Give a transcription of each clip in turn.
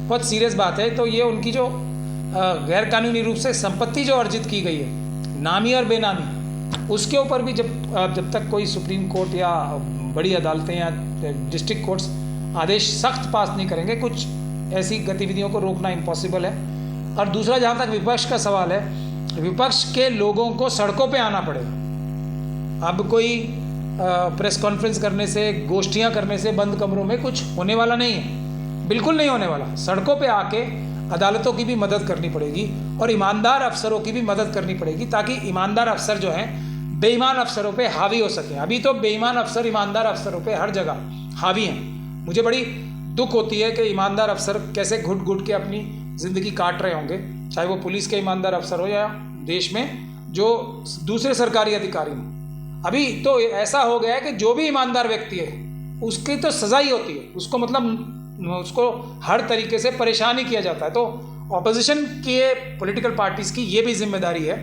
बहुत सीरियस बात है। तो ये उनकी जो गैर कानूनी रूप से संपत्ति जो अर्जित की गई है, नामी और बेनामी, उसके ऊपर भी जब तक कोई सुप्रीम कोर्ट या बड़ी अदालतें या डिस्ट्रिक्ट कोर्ट्स आदेश सख्त पास नहीं करेंगे, कुछ ऐसी गतिविधियों को रोकना इम्पॉसिबल है। और दूसरा, जहाँ तक विपक्ष का सवाल है, विपक्ष के लोगों को सड़कों पे आना पड़ेगा। अब कोई प्रेस कॉन्फ्रेंस करने से, गोष्ठियाँ करने से बंद कमरों में कुछ होने वाला नहीं है, बिल्कुल नहीं होने वाला। सड़कों पे आके अदालतों की भी मदद करनी पड़ेगी और ईमानदार अफसरों की भी मदद करनी पड़ेगी, ताकि ईमानदार अफसर जो हैं बेईमान अफसरों पे हावी हो सकें। अभी तो बेईमान अफसर ईमानदार अफसरों पे हर जगह हावी हैं। मुझे बड़ी दुख होती है कि ईमानदार अफसर कैसे घुट घुट के अपनी ज़िंदगी काट रहे होंगे, चाहे वो पुलिस के ईमानदार अफसर हो या देश में जो दूसरे सरकारी अधिकारी हों। अभी तो ऐसा हो गया है कि जो भी ईमानदार व्यक्ति है उसकी तो सज़ा ही होती है, उसको मतलब उसको हर तरीके से परेशान ही किया जाता है। तो ऑपोजिशन की पॉलिटिकल पार्टीज़ की ये भी जिम्मेदारी है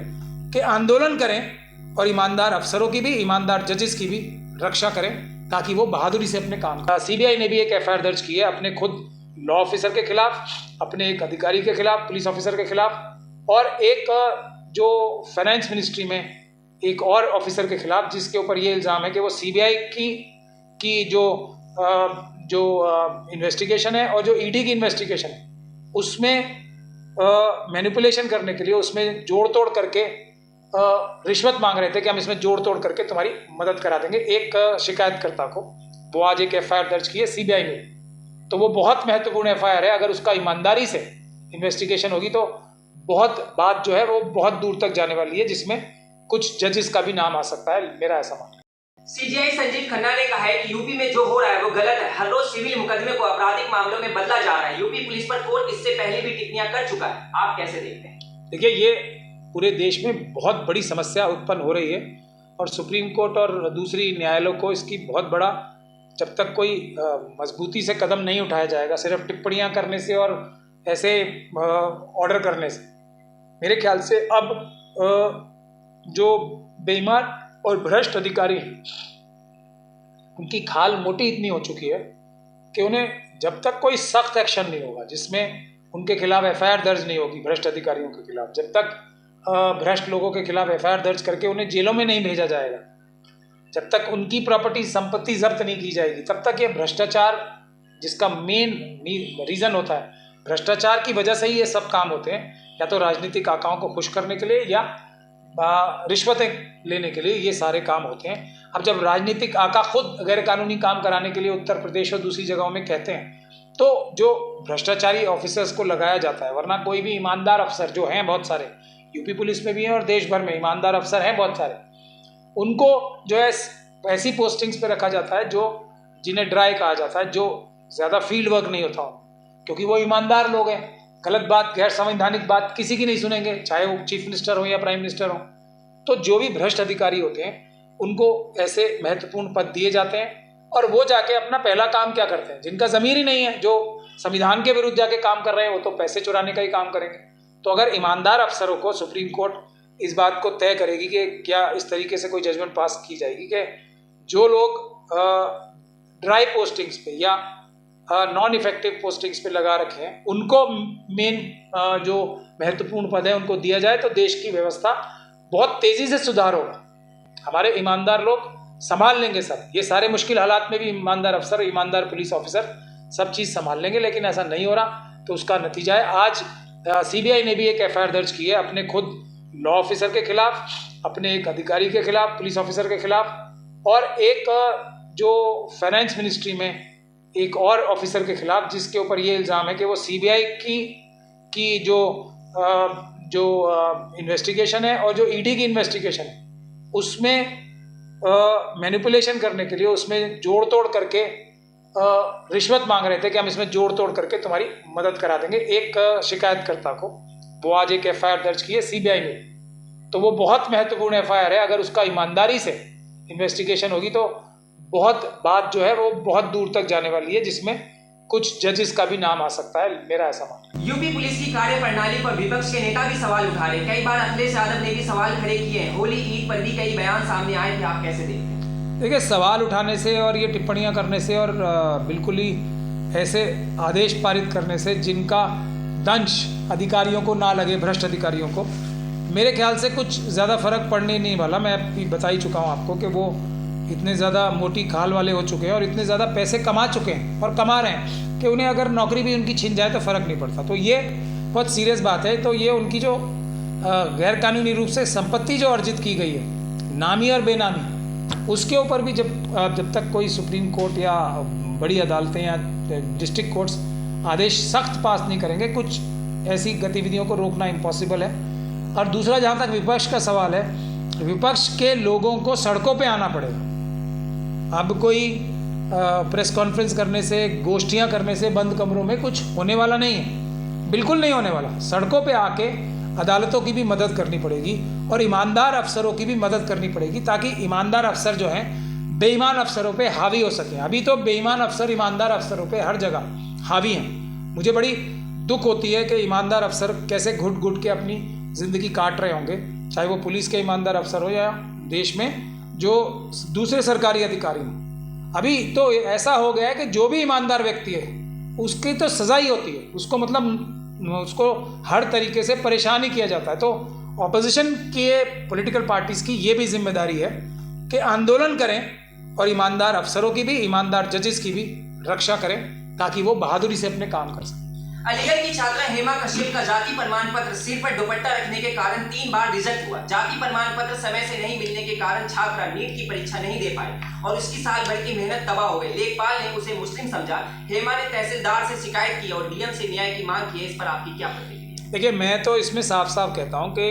कि आंदोलन करें और ईमानदार अफसरों की भी, ईमानदार जजेस की भी रक्षा करें, ताकि वो बहादुरी से अपने काम करें। सीबीआई ने भी एक एफआईआर दर्ज की है अपने खुद लॉ ऑफिसर के खिलाफ, अपने एक अधिकारी के खिलाफ, पुलिस ऑफिसर के खिलाफ, और एक जो फाइनेंस मिनिस्ट्री में एक और ऑफिसर के खिलाफ, जिसके ऊपर ये इल्ज़ाम है कि वो सीबीआई की जो इन्वेस्टिगेशन है और जो ईडी की इन्वेस्टिगेशन है उसमें मैनिपुलेशन करने के लिए, उसमें जोड़ तोड़ करके रिश्वत मांग रहे थे कि हम इसमें जोड़ तोड़ करके तुम्हारी मदद करा देंगे, एक शिकायतकर्ता को। वो आज एक एफआईआर दर्ज की है सीबीआई ने। तो वो बहुत महत्वपूर्ण एफआईआर है। अगर उसका ईमानदारी से इन्वेस्टिगेशन होगी तो बहुत बात जो है वो बहुत दूर तक जाने वाली है, जिसमें कुछ जजेस का भी नाम आ सकता है, मेरा ऐसा मानना है। सीजेआई संजीव खन्ना ने कहा है कि यूपी में जो हो रहा है वो गलत है। हर रोज सिविल मुकदमे को आपराधिक मामलों में बदला जा रहा है। यूपी पुलिस पर कोर्ट इससे पहले भी टिप्पणियां कर चुका है। आप कैसे देखते हैं? देखिए, ये पूरे देश में बहुत बड़ी समस्या उत्पन्न हो रही है और सुप्रीम कोर्ट और दूसरी न्यायालयों को इसकी बहुत बड़ा, जब तक कोई मजबूती से कदम नहीं उठाया जाएगा, सिर्फ टिप्पणियां करने से और ऐसे ऑर्डर करने से, मेरे ख्याल से अब जो बेईमान और भ्रष्ट अधिकारी हैं उनकी खाल मोटी इतनी हो चुकी है कि उन्हें जब तक कोई सख्त एक्शन नहीं होगा, जिसमें उनके खिलाफ एफआईआर दर्ज नहीं होगी भ्रष्ट अधिकारियों के खिलाफ, जब तक भ्रष्ट लोगों के खिलाफ एफआईआर दर्ज करके उन्हें जेलों में नहीं भेजा जाएगा, जब तक उनकी प्रॉपर्टी संपत्ति जब्त नहीं की जाएगी, तब तक ये भ्रष्टाचार, जिसका मेन रीज़न होता है, भ्रष्टाचार की वजह से ही ये सब काम होते हैं, या तो राजनीतिक आकाओं को खुश करने के लिए या रिश्वतें लेने के लिए, ये सारे काम होते हैं। अब जब राजनीतिक आका खुद गैर कानूनी काम कराने के लिए उत्तर प्रदेश और दूसरी जगहों में कहते हैं, तो जो भ्रष्टाचारी ऑफिसर्स को लगाया जाता है, वरना कोई भी ईमानदार अफसर जो हैं, बहुत सारे यूपी पुलिस में भी हैं और देश भर में ईमानदार अफसर हैं बहुत सारे, उनको जो है ऐसी पोस्टिंग्स पे रखा जाता है जो जिन्हें ड्राई कहा जाता है, जो ज़्यादा फील्ड वर्क नहीं होता, क्योंकि वो ईमानदार लोग हैं। गलत बात, गैर संवैधानिक बात किसी की नहीं सुनेंगे, चाहे वो चीफ मिनिस्टर हो या प्राइम मिनिस्टर हो। तो जो भी भ्रष्ट अधिकारी होते हैं उनको ऐसे महत्वपूर्ण पद दिए जाते हैं और वो जाके अपना पहला काम क्या करते हैं, जिनका ज़मीर ही नहीं है, जो संविधान के विरुद्ध जाके काम कर रहे हैं, वो तो पैसे चुराने का ही काम करेंगे। तो अगर ईमानदार अफसरों को सुप्रीम कोर्ट इस बात को तय करेगी कि क्या इस तरीके से कोई जजमेंट पास की जाएगी कि जो लोग ड्राई पोस्टिंग्स पे या नॉन इफेक्टिव पोस्टिंग्स पे लगा रखे हैं उनको मेन जो महत्वपूर्ण पद है उनको दिया जाए, तो देश की व्यवस्था बहुत तेज़ी से सुधार होगा। हमारे ईमानदार लोग संभाल लेंगे सब, ये सारे मुश्किल हालात में भी ईमानदार अफसर, ईमानदार पुलिस ऑफिसर सब चीज़ संभाल लेंगे, लेकिन ऐसा नहीं हो रहा। तो उसका नतीजा है आज सीबीआई ने भी एक एफआईआर दर्ज की है अपने खुद लॉ ऑफिसर के खिलाफ, अपने एक अधिकारी के खिलाफ, पुलिस ऑफिसर के खिलाफ, और एक जो फाइनेंस मिनिस्ट्री में एक और ऑफिसर के खिलाफ, जिसके ऊपर ये इल्ज़ाम है कि वो सीबीआई की जो इन्वेस्टिगेशन है और जो ईडी की इन्वेस्टिगेशन है उसमें मैनिपुलेशन करने के लिए, उसमें जोड़ तोड़ करके रिश्वत मांग रहे थे कि हम इसमें जोड़ तोड़ करके तुम्हारी मदद करा देंगे, एक शिकायतकर्ता को। वो आज एक एफआईआर दर्ज की है सीबीआई ने। तो वो बहुत महत्वपूर्ण एफआईआर है। अगर उसका ईमानदारी से इन्वेस्टिगेशन होगी तो बहुत बात जो है वो बहुत दूर तक जाने वाली है, जिसमें कुछ जजेस का भी नाम आ सकता है, मेरा ऐसा मानना है। यूपी पुलिस की कार्यप्रणाली पर विपक्ष के नेता भी सवाल उठा रहे हैं। कई बार अखिलेश यादव ने भी सवाल खड़े किए हैं। होली ईद पर भी कई बयान सामने आए थे, आप कैसे देखते हैं? देखिए, सवाल उठाने से और ये टिप्पणियां करने से और बिल्कुल ही ऐसे आदेश पारित करने से जिनका दंश अधिकारियों को ना लगे, भ्रष्ट अधिकारियों को, मेरे ख्याल से कुछ ज़्यादा फर्क पड़ने नहीं वाला। मैं भी बता ही चुका हूँ आपको कि वो इतने ज़्यादा मोटी खाल वाले हो चुके हैं और इतने ज़्यादा पैसे कमा चुके हैं और कमा रहे हैं कि उन्हें अगर नौकरी भी उनकी छिन जाए तो फ़र्क नहीं पड़ता। तो ये बहुत सीरियस बात है। तो ये उनकी जो गैर कानूनी रूप से संपत्ति जो अर्जित की गई है, नामी और बेनामी, उसके ऊपर भी जब तक कोई सुप्रीम कोर्ट या बड़ी अदालतें या डिस्ट्रिक्ट कोर्ट्स आदेश सख्त पास नहीं करेंगे, कुछ ऐसी गतिविधियों को रोकना इम्पॉसिबल है। और दूसरा, जहाँ तक विपक्ष का सवाल है, विपक्ष के लोगों को सड़कों पे आना पड़ेगा। अब कोई प्रेस कॉन्फ्रेंस करने से, गोष्ठियाँ करने से बंद कमरों में कुछ होने वाला नहीं है, बिल्कुल नहीं होने वाला। सड़कों पे आके अदालतों की भी मदद करनी पड़ेगी और ईमानदार अफसरों की भी मदद करनी पड़ेगी, ताकि ईमानदार अफसर जो हैं बेईमान अफसरों पे हावी हो सकें। अभी तो बेईमान अफसर ईमानदार अफसरों पे हर जगह हावी हैं। मुझे बड़ी दुख होती है कि ईमानदार अफसर कैसे घुट घुट के अपनी ज़िंदगी काट रहे होंगे, चाहे वो पुलिस के ईमानदार अफसर हो या देश में जो दूसरे सरकारी अधिकारी हों। अभी तो ऐसा हो गया है कि जो भी ईमानदार व्यक्ति है उसकी तो सज़ा ही होती है, उसको मतलब उसको हर तरीके से परेशान ही किया जाता है। तो ऑपोजिशन के पॉलिटिकल पार्टीज़ की ये भी जिम्मेदारी है कि आंदोलन करें और ईमानदार अफसरों की भी, ईमानदार जजेस की भी रक्षा करें, ताकि वो बहादुरी से अपने काम कर सकें। अलीगढ़ की छात्रा हेमा कश्यप का जाति प्रमाण पत्र सिर पर दुपट्टा रखने के कारण 3 बार रिजेक्ट हुआ। जाति प्रमाण पत्र समय से नहीं मिलने के कारण छात्रा नीट की परीक्षा नहीं दे पाई और उसकी साल भर की मेहनत तबाह हो गई। लेखपाल ने उसे मुस्लिम समझा। हेमा ने तहसीलदार से शिकायत की और डीएम से न्याय की मांग की है। इस पर आपकी क्या प्रतिक्रिया? देखिए, मैं तो इसमें साफ साफ कहता हूँ कि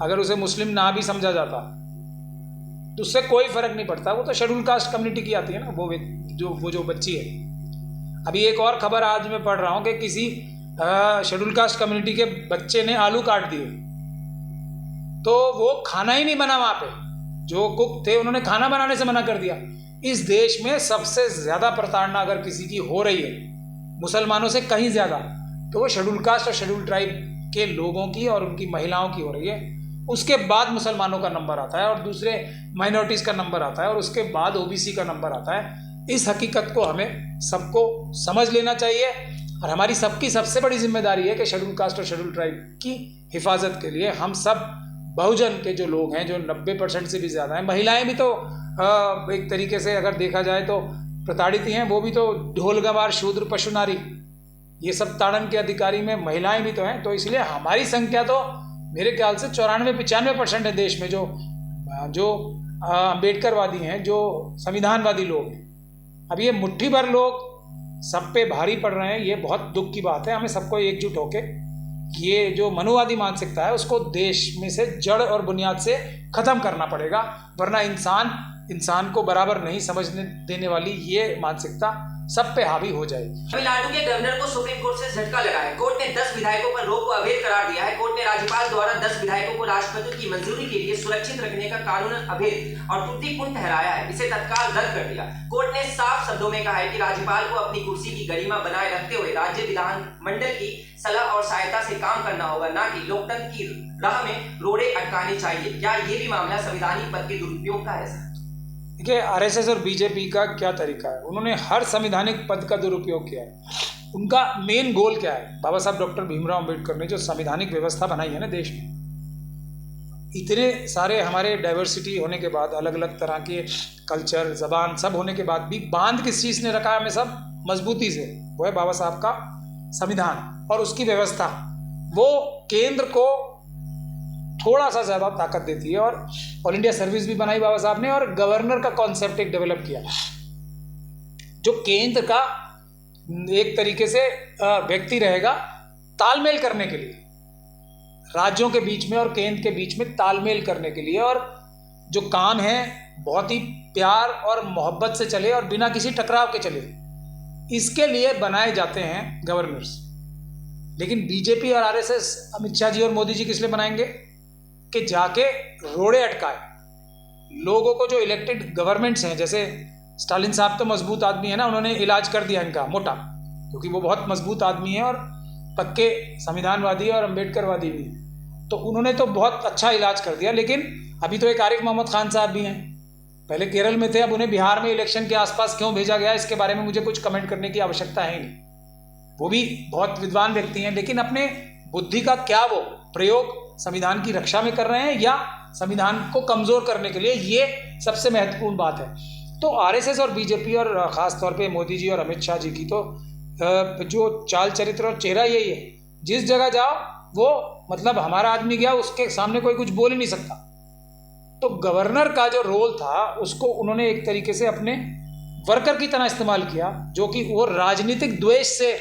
अगर उसे मुस्लिम ना भी समझा जाता तो उससे कोई फर्क नहीं पड़ता। वो तो शेड्यूल कास्ट कम्युनिटी की आती है ना, वो जो बच्ची है। अभी एक और खबर आज मैं पढ़ रहा हूँ कि किसी शेड्यूल कास्ट कम्युनिटी के बच्चे ने आलू काट दिए, तो वो खाना ही नहीं बना। वहाँ पे जो कुक थे उन्होंने खाना बनाने से मना कर दिया। इस देश में सबसे ज़्यादा प्रताड़ना अगर किसी की हो रही है, मुसलमानों से कहीं ज़्यादा, तो वो शेड्यूल कास्ट और शेड्यूल ट्राइब के लोगों की और उनकी महिलाओं की हो रही है। उसके बाद मुसलमानों का नंबर आता है और दूसरे माइनॉरिटीज़ का नंबर आता है और उसके बाद ओबीसी का नंबर आता है। इस हकीकत को हमें सबको समझ लेना चाहिए और हमारी सबकी सबसे बड़ी जिम्मेदारी है कि शेड्यूल कास्ट और शेड्यूल ट्राइब की हिफाजत के लिए हम सब बहुजन के जो लोग हैं, जो 90% से भी ज़्यादा हैं, महिलाएं भी तो एक तरीके से अगर देखा जाए तो प्रताड़ित ही हैं। वो भी तो ढोल गंवार शूद्र पशु नारी, ये सब ताड़न के अधिकारी में महिलाएं भी तो हैं। तो इसलिए हमारी संख्या तो मेरे ख्याल से 94-95% है देश में जो अम्बेडकरवादी हैं, जो संविधानवादी लोग हैं। अब ये मुट्ठी भर लोग सब पे भारी पड़ रहे हैं, ये बहुत दुख की बात है। हमें सबको एकजुट होके ये जो मनुवादी मानसिकता है उसको देश में से जड़ और बुनियाद से ख़त्म करना पड़ेगा, वरना इंसान को बराबर नहीं समझने देने वाली ये मानसिकता सब पे हावी हो जाएगी। तमिलनाडु के गवर्नर को सुप्रीम कोर्ट से झटका लगा है। कोर्ट ने 10 विधायकों पर रोक को अवैध करार दिया है। कोर्ट ने राज्यपाल द्वारा 10 विधायकों को राष्ट्रपति की मंजूरी के लिए सुरक्षित रखने का कानून अवैध और त्रुटिपूर्ण ठहराया है। इसे तत्काल रद्द कर दिया। कोर्ट ने साफ शब्दों में कहा है कि राज्यपाल को अपनी कुर्सी की गरिमा बनाए रखते हुए राज्य विधानमंडल की सलाह और सहायता से काम करना होगा, ना कि लोकतंत्र की राह में रोड़े अटकाने चाहिए। क्या ये भी मामला संवैधानिक पद के दुरुपयोग का है? देखिए, आरएसएस और बीजेपी का क्या तरीका है, उन्होंने हर संवैधानिक पद का दुरुपयोग किया है। उनका मेन गोल क्या है? बाबा साहब डॉक्टर भीमराव अम्बेडकर ने जो संवैधानिक व्यवस्था बनाई है ना देश में, इतने सारे हमारे डाइवर्सिटी होने के बाद, अलग अलग तरह के कल्चर, जबान सब होने के बाद भी बांध किस चीज़ ने रखा है हमें सब मजबूती से? वो है बाबा साहब का संविधान और उसकी व्यवस्था। वो केंद्र को थोड़ा सा ज़्यादा ताकत देती है और ऑल इंडिया सर्विस भी बनाई बाबा साहब ने और गवर्नर का कॉन्सेप्ट एक डेवलप किया, जो केंद्र का एक तरीके से व्यक्ति रहेगा तालमेल करने के लिए, राज्यों के बीच में और केंद्र के बीच में तालमेल करने के लिए, और जो काम है बहुत ही प्यार और मोहब्बत से चले और बिना किसी टकराव के चले, इसके लिए बनाए जाते हैं गवर्नर्स। लेकिन बीजेपी और आरएसएस, अमित शाह जी और मोदी जी किस लिए बनाएंगे? कि जाके रोड़े अटकाए लोगों को। जो इलेक्टेड गवर्नमेंट्स हैं, जैसे स्टालिन साहब तो मजबूत आदमी है ना, उन्होंने इलाज कर दिया इनका मोटा, क्योंकि वो बहुत मजबूत आदमी है और पक्के संविधानवादी और अम्बेडकरवादी भी, तो उन्होंने तो बहुत अच्छा इलाज कर दिया। लेकिन अभी तो एक आरिफ मोहम्मद खान साहब भी हैं, पहले केरल में थे, अब उन्हें बिहार में इलेक्शन के आसपास क्यों भेजा गया, इसके बारे में मुझे कुछ कमेंट करने की आवश्यकता है नहीं। वो भी बहुत विद्वान व्यक्ति हैं, लेकिन अपने बुद्धि का क्या वो प्रयोग संविधान की रक्षा में कर रहे हैं या संविधान को कमजोर करने के लिए, ये सबसे महत्वपूर्ण बात है। तो आरएसएस और बीजेपी और ख़ास तौर पे मोदी जी और अमित शाह जी की तो जो चाल चरित्र और चेहरा यही है, जिस जगह जाओ वो मतलब हमारा आदमी गया, उसके सामने कोई कुछ बोल ही नहीं सकता। तो गवर्नर का जो रोल था उसको उन्होंने एक तरीके से अपने वर्कर की तरह इस्तेमाल किया, जो कि वो राजनीतिक द्वेष से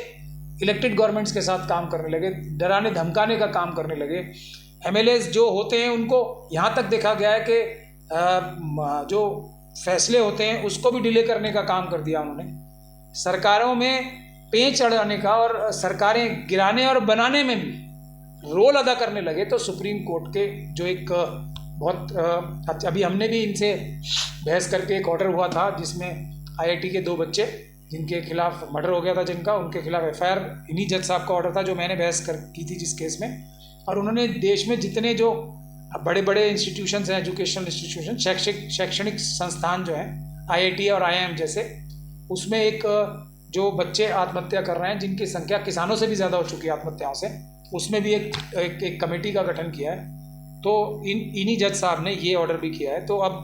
इलेक्टेड गवर्नमेंट्स के साथ काम करने लगे, डराने धमकाने का काम करने लगे। एमएलएस जो होते हैं उनको यहाँ तक देखा गया है कि जो फैसले होते हैं उसको भी डिले करने का काम कर दिया उन्होंने। सरकारों में पेंच अड़ाने का और सरकारें गिराने और बनाने में भी रोल अदा करने लगे। तो सुप्रीम कोर्ट के जो एक बहुत अभी हमने भी इनसे बहस करके एक ऑर्डर हुआ था, जिसमें आईआईटी के 2 बच्चे जिनके खिलाफ मर्डर हो गया था, जिनका उनके खिलाफ एफआईआर, इन्हीं जज साहब का ऑर्डर था जो मैंने बहस की थी जिस केस में। और उन्होंने देश में जितने जो बड़े बड़े इंस्टीट्यूशंस हैं, एजुकेशनल इंस्टीट्यूशन, शैक्षणिक संस्थान जो हैं आईआईटी और आईआईएम जैसे, उसमें एक जो बच्चे आत्महत्या कर रहे हैं जिनकी संख्या किसानों से भी ज़्यादा हो चुकी है आत्महत्याओं से, उसमें भी एक कमेटी का गठन किया है। तो इन्हीं जज साहब ने ये ऑर्डर भी किया है। तो अब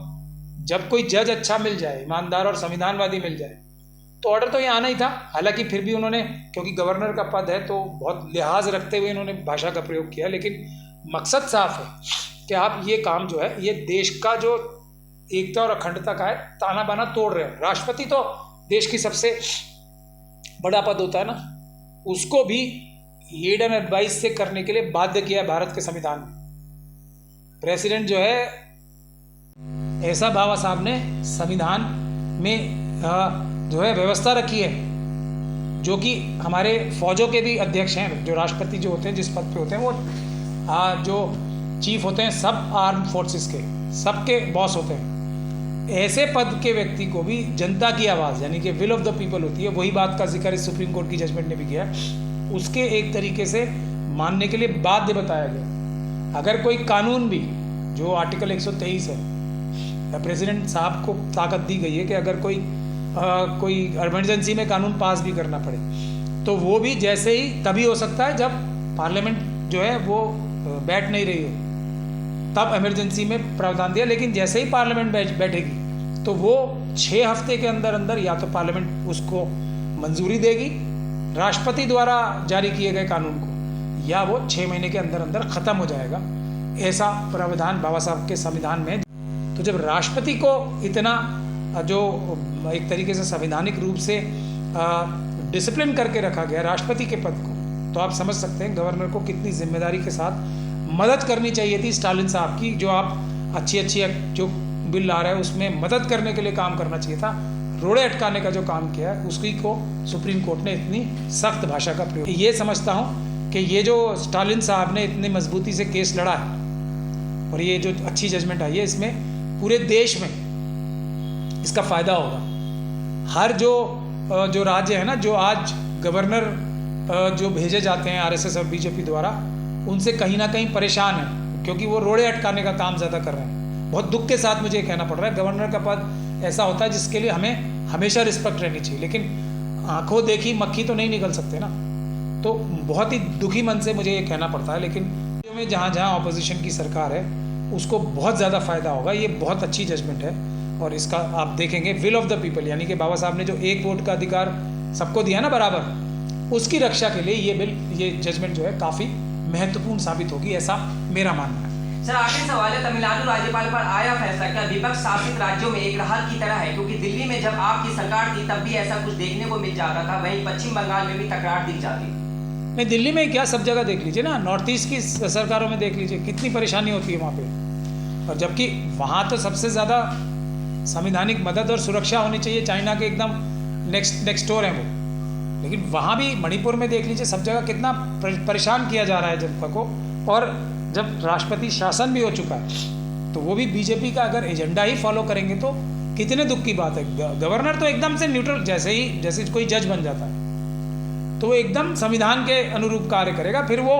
जब कोई जज अच्छा मिल जाए, ईमानदार और संविधानवादी मिल जाए, तो ऑर्डर तो ये आना ही था। हालांकि फिर भी उन्होंने, क्योंकि गवर्नर का पद है तो बहुत लिहाज रखते हुए इन्होंने भाषा का प्रयोग किया, लेकिन मकसद साफ है कि आप ये काम जो है ये देश का जो एकता और अखंडता का है ताना बाना तोड़ रहे हो। राष्ट्रपति तो देश की सबसे बड़ा पद होता है ना, उसको भी लीड एंड एडवाइस से करने के लिए बाध्य किया है भारत के संविधान में। प्रेसिडेंट जो है, ऐसा बाबा साहब ने संविधान में जो है व्यवस्था रखी है, जो कि हमारे फौजों के भी अध्यक्ष हैं, जो राष्ट्रपति जो होते हैं जिस पद पे होते हैं वो जो चीफ होते हैं सब आर्म फोर्सेस के, सबके बॉस होते हैं। ऐसे पद के व्यक्ति को भी जनता की आवाज़ यानी कि विल ऑफ द पीपल होती है, वही बात का जिक्र इस सुप्रीम कोर्ट की जजमेंट ने भी किया, उसके एक तरीके से मानने के लिए बाध्य बताया गया। अगर कोई कानून भी, जो आर्टिकल 123 है, प्रेसिडेंट साहब को ताकत दी गई है कि अगर कोई इमरजेंसी में कानून पास भी करना पड़े, तो वो भी जैसे ही तभी हो सकता है जब पार्लियामेंट जो है वो बैठ नहीं रही हो, तब इमरजेंसी में प्रावधान दिया। लेकिन जैसे ही पार्लियामेंट बैठेगी तो वो 6 हफ्ते के अंदर अंदर या तो पार्लियामेंट उसको मंजूरी देगी राष्ट्रपति द्वारा जारी किए गए कानून को, या वो 6 महीने के अंदर अंदर ख़त्म हो जाएगा। ऐसा प्रावधान बाबा साहब के संविधान में। तो जब राष्ट्रपति को इतना जो एक तरीके से संवैधानिक रूप से डिसिप्लिन करके रखा गया राष्ट्रपति के पद को, तो आप समझ सकते हैं गवर्नर को कितनी जिम्मेदारी के साथ मदद करनी चाहिए थी स्टालिन साहब की। जो आप अच्छी जो बिल ला रहे हैं उसमें मदद करने के लिए काम करना चाहिए था, रोड़े अटकाने का जो काम किया है उसकी को सुप्रीम कोर्ट ने इतनी सख्त भाषा का प्रयोग। ये समझता हूँ कि ये जो स्टालिन साहब ने इतनी मजबूती से केस लड़ा है और ये जो अच्छी जजमेंट आई है, इसमें पूरे देश में इसका फ़ायदा होगा। हर जो राज्य है ना, जो आज गवर्नर जो भेजे जाते हैं आरएसएस और बीजेपी द्वारा, उनसे कहीं ना कहीं परेशान है, क्योंकि वो रोड़े अटकाने का काम ज़्यादा कर रहे हैं। बहुत दुख के साथ मुझे कहना पड़ रहा है, गवर्नर का पद ऐसा होता है जिसके लिए हमें हमेशा रिस्पेक्ट रहनी चाहिए, लेकिन आंखों देखी मक्खी तो नहीं निकल सकते ना। तो बहुत ही दुखी मन से मुझे ये कहना पड़ता है, लेकिन में जहाँ जहाँ ऑपोजिशन की सरकार है उसको बहुत ज़्यादा फ़ायदा होगा। ये बहुत अच्छी जजमेंट है और इसका आप देखेंगे विल ऑफ द पीपल, यानी कि बाबा साहब ने जो एक वोट का अधिकार सबको दिया ना बराबर, उसकी रक्षा के लिए ये बिल, ये जजमेंट जो है काफ़ी महत्वपूर्ण साबित होगी, ऐसा मेरा मानना है। सर, आखिरी सवाल है, तमिलनाडु राज्यपाल पर आया फैसला क्या विपक्ष शासित राज्यों में एक राहत की तरह है? क्योंकि दिल्ली में जब आपकी सरकार थी तब भी ऐसा कुछ देखने को मिल जाता था, वहीं पश्चिम बंगाल में भी तकरार दिख जाती। नहीं, दिल्ली में क्या, सब जगह देख लीजिए ना, नॉर्थ ईस्ट की सरकारों में देख लीजिए कितनी परेशानी होती है वहाँ पे। और जबकि वहाँ तो सबसे ज़्यादा संवैधानिक मदद और सुरक्षा होनी चाहिए, चाइना के एकदम नेक्स्ट डोर है वो, लेकिन वहाँ भी मणिपुर में देख लीजिए, सब जगह कितना परेशान किया जा रहा है जनता को। और जब राष्ट्रपति शासन भी हो चुका है तो वो भी बीजेपी का अगर एजेंडा ही फॉलो करेंगे तो कितने दुख की बात है। गवर्नर तो एकदम से न्यूट्रल, जैसे कोई जज बन जाता है तो वो एकदम संविधान के अनुरूप कार्य करेगा, फिर वो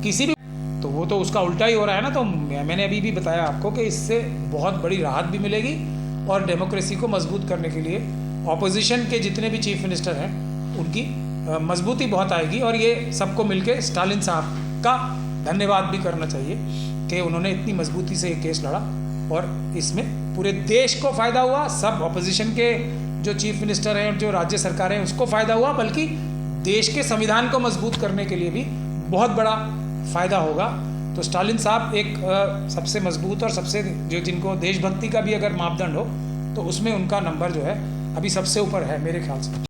किसी भी, तो वो तो उसका उल्टा ही हो रहा है ना। तो मैंने अभी भी बताया आपको कि इससे बहुत बड़ी राहत भी मिलेगी और डेमोक्रेसी को मजबूत करने के लिए ऑपोजिशन के जितने भी चीफ मिनिस्टर हैं उनकी मजबूती बहुत आएगी। और ये सबको मिलके स्टालिन साहब का धन्यवाद भी करना चाहिए कि उन्होंने इतनी मजबूती से ये केस लड़ा और इसमें पूरे देश को फ़ायदा हुआ, सब ऑपोजिशन के जो चीफ मिनिस्टर हैं, जो राज्य सरकारें हैं, उसको फ़ायदा हुआ, बल्कि देश के संविधान को मजबूत करने के लिए भी बहुत बड़ा फ़ायदा होगा। तो स्टालिन साहब एक सबसे मजबूत और सबसे जो जिनको देशभक्ति का भी अगर मापदंड हो तो उसमें उनका नंबर जो है अभी सबसे ऊपर है मेरे ख्याल से।